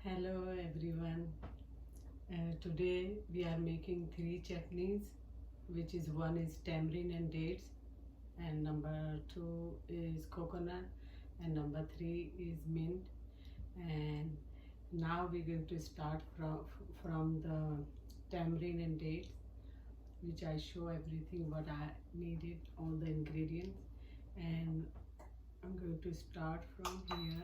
Hello everyone. Today we are making three chutneys, which is one is tamarind and dates, and number two is coconut, and number three is mint. And now we're going to start from the tamarind and dates, which I show everything what I needed, all the ingredients, and I'm going to start from here.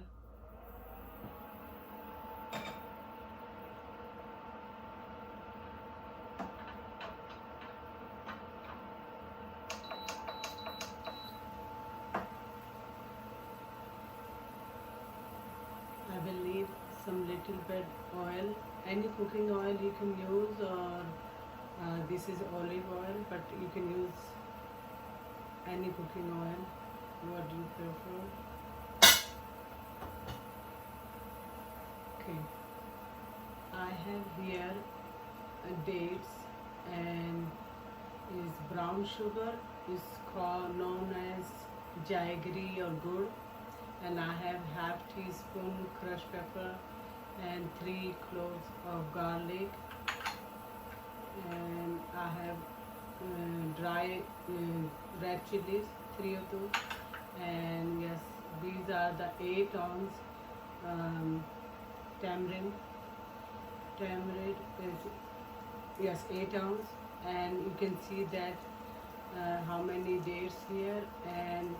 I will leave some little bit oil. Any cooking oil you can use, or this is olive oil, but you can use any cooking oil. What do you prefer? Okay. I have here dates, and is brown sugar is called known as jaggery or gur, and I have half teaspoon crushed pepper and 3 cloves of garlic, and I have dry red chilies, 3 of those, and yes, these are the 8 ounce tamarind. Tamarind is, yes, 8 ounce, and you can see that how many dates here, and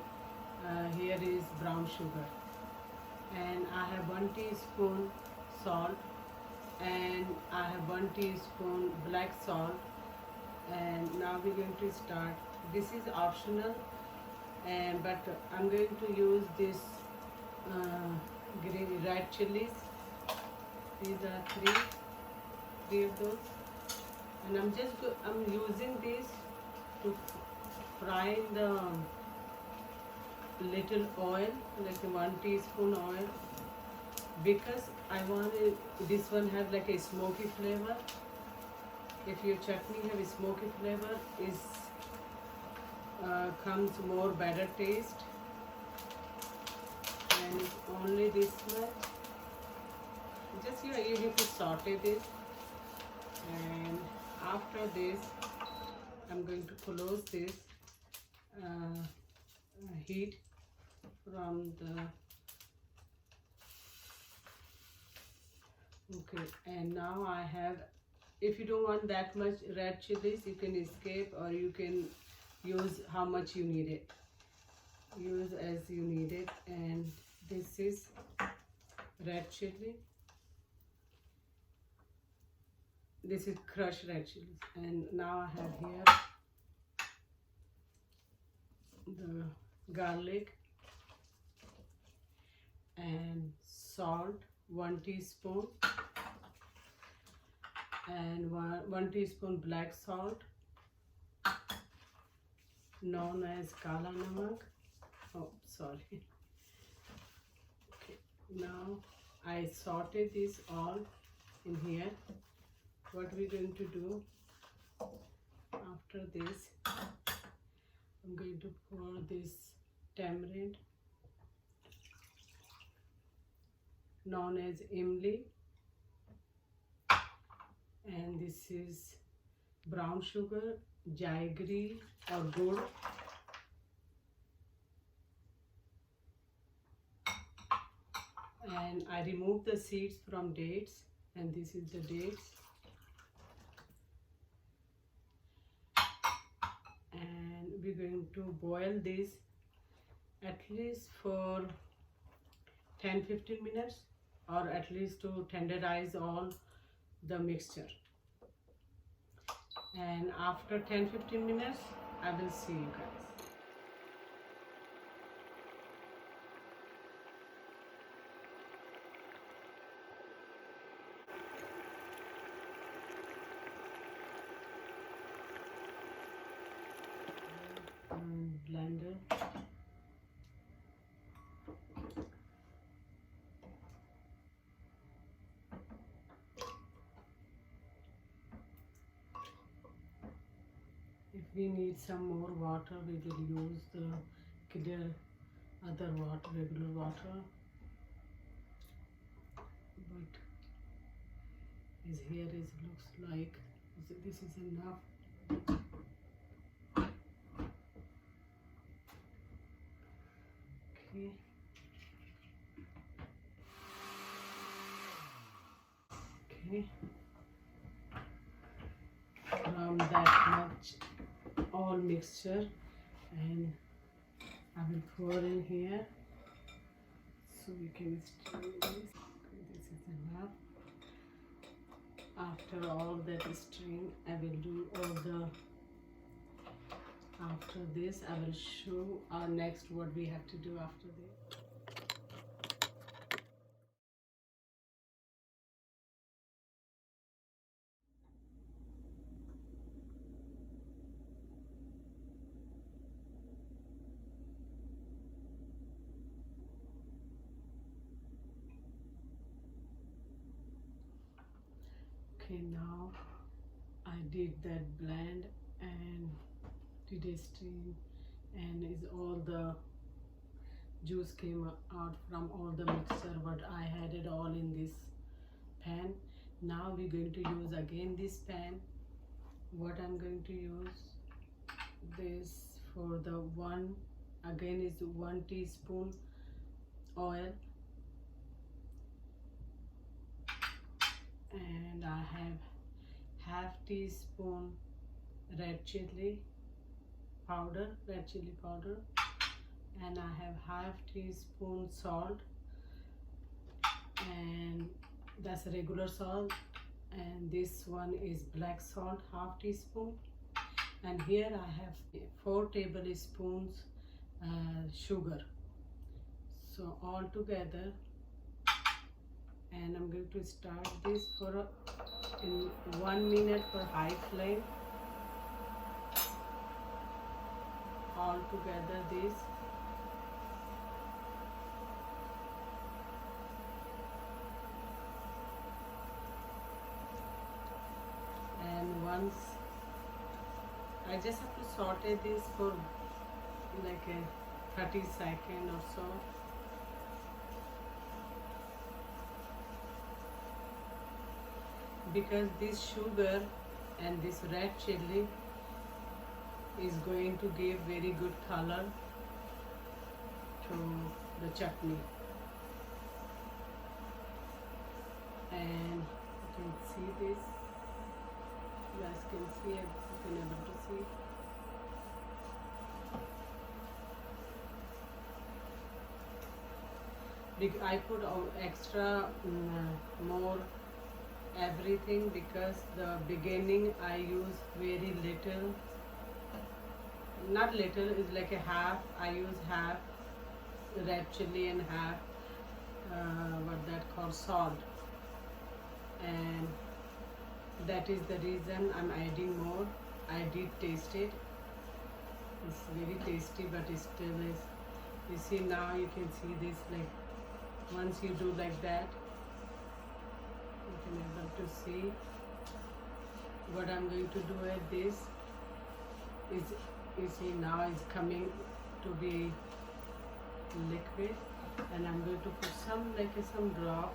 here is brown sugar, and I have 1 teaspoon salt, and I have 1 teaspoon black salt. And now we're going to start. This is optional, and but I'm going to use this green red chilies. These are three of those, and I'm using this to fry the little oil, like 1 teaspoon oil, because I want this one have like a smoky flavor. If your chutney have a smoky flavor, is comes more better taste, and it's only this much. Just you need to saute this, and after this, I'm going to close this heat from the. Okay, and now I have, if you don't want that much red chilies, you can escape, or you can use how much you need it. Use as you need it. And this is red chili. This is crushed red chilies. And now I have here the garlic and salt, 1 teaspoon, and 1 teaspoon black salt, known as kala namak. Oh, sorry. Okay, now I sauteed this all in here. What we're going to do after this, I'm going to pour this tamarind, known as imli, and this is brown sugar, jaggery or gur, and I remove the seeds from dates, and this is the dates, and we're going to boil this at least for 10-15 minutes, or at least to tenderize all the mixture. And after 10-15 minutes I will see you guys. Blender. If we need some more water, we will use the other water, regular water. But His hair is looks like this is enough. Okay. Okay. From that much all mixture, and I will pour in here so we can stir this. Okay, this is enough. After all that stirring, I will do all the. After this, I will show our next what we have to do after this. Okay, now I did that blend and did a steam, and is all the juice came out from all the mixture what I had it all in this pan. Now we're going to use again this pan. What I'm going to use this for the one again is 1 teaspoon oil, and I have half teaspoon red chili powder, and I have half teaspoon salt, and that's regular salt, and this one is black salt, half teaspoon, and here I have 4 tablespoons sugar. So all together, and I'm going to start this for in 1 minute for high flame. All together this. And once I just have to saute this for like a 30 seconds or so. Because this sugar and this red chili is going to give very good color to the chutney. And you can see this, you guys can see it, you can able to see. I put extra more everything because the beginning I use very little, not little, is like a half. I use half red chili and half what that called salt, and that is the reason I'm adding more. I did taste it, it's very tasty, but it still is. You see, now you can see this, like once you do like that, you can able to see. What I'm going to do at this is, you see now it's coming to be liquid, and I'm going to put some some drop.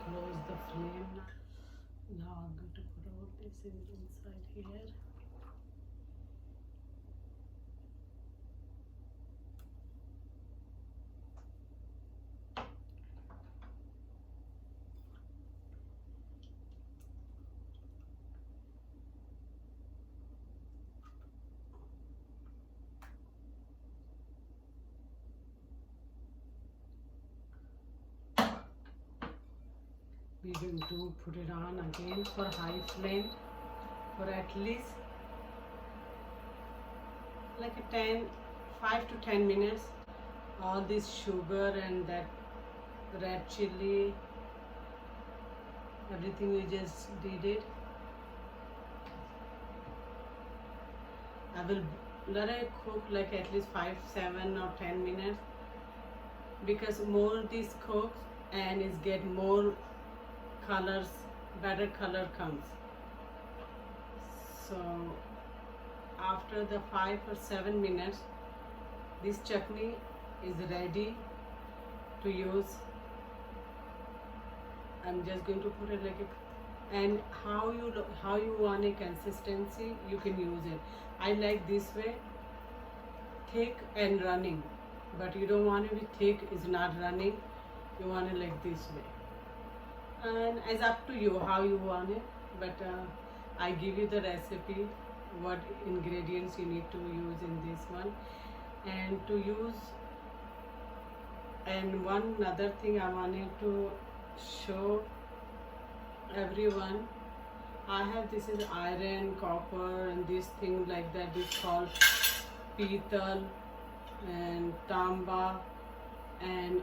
Close the flame now. Now I'm going to put all this inside here. we're going to put it on again for high flame for at least like a 5 to 10 minutes. All this sugar and that red chili, everything we just did it. I will let it cook like at least 5, 7 or 10 minutes, because more this cooks and it get more colors, better color comes. So after the 5 or 7 minutes, this chutney is ready to use. I'm just going to put it like a, and how you want a consistency, you can use it. I like this way, thick and running, but you don't want it to be thick, it's not running. You want it like this way, and it's up to you how you want it. But I give you the recipe, what ingredients you need to use in this one, and to use. And one other thing I wanted to show everyone, I have, this is iron, copper, and this thing like that is called पीतल and तांबा and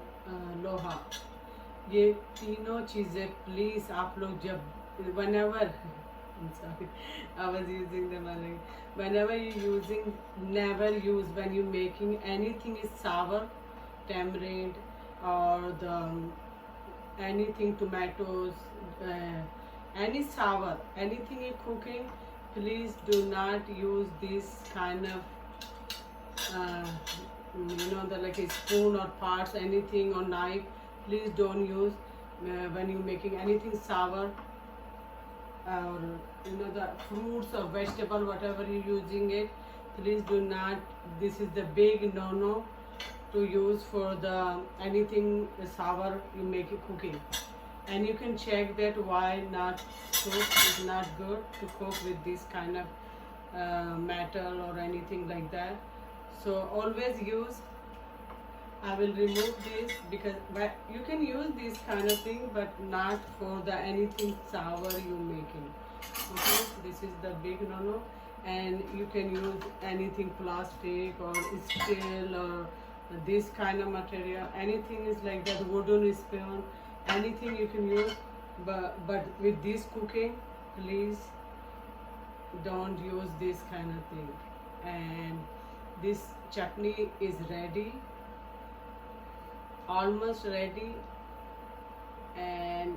लोहा. ये तीनों चीज़ें please आप लोग जब whenever I'm sorry, I was using them already. Whenever you're using, never use when you're making anything is sour, tamarind or the anything, tomatoes, any sour, anything you're cooking, please do not use this kind of the like a spoon or parts, anything, or knife. Please don't use when you're making anything sour, or the fruits or vegetable, whatever you're using it. Please do not. This is the big no to use for the anything sour you make it cooking. And you can check that why not cook is not good to cook with this kind of metal or anything like that. So always use. I will remove this because you can use this kind of thing, but not for the anything sour you making. Okay, this is the big no. And you can use anything plastic or steel or this kind of material. Anything is like that, wooden spoon, anything you can use. But with this cooking, please don't use this kind of thing. And this chutney is ready, almost ready. And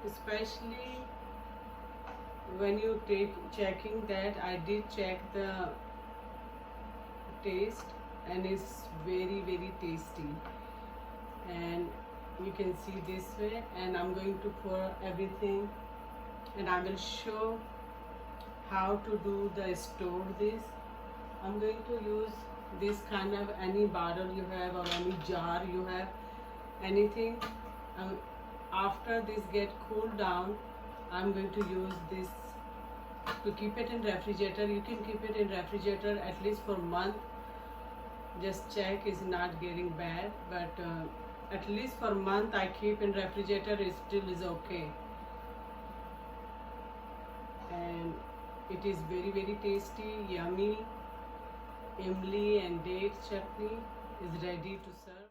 especially when you checking that, I did check the taste and it's very very tasty. And you can see this way, and I'm going to pour everything, and I will show how to do the store this. I'm going to use this kind of any bottle you have or any jar you have, anything. After this get cooled down, I'm going to use this to keep it in refrigerator. You can keep it in refrigerator at least for a month. Just check it's not getting bad, but at least for a month I keep in refrigerator, it still is okay. And it is very very tasty, yummy. Imli and date chutney is ready to serve.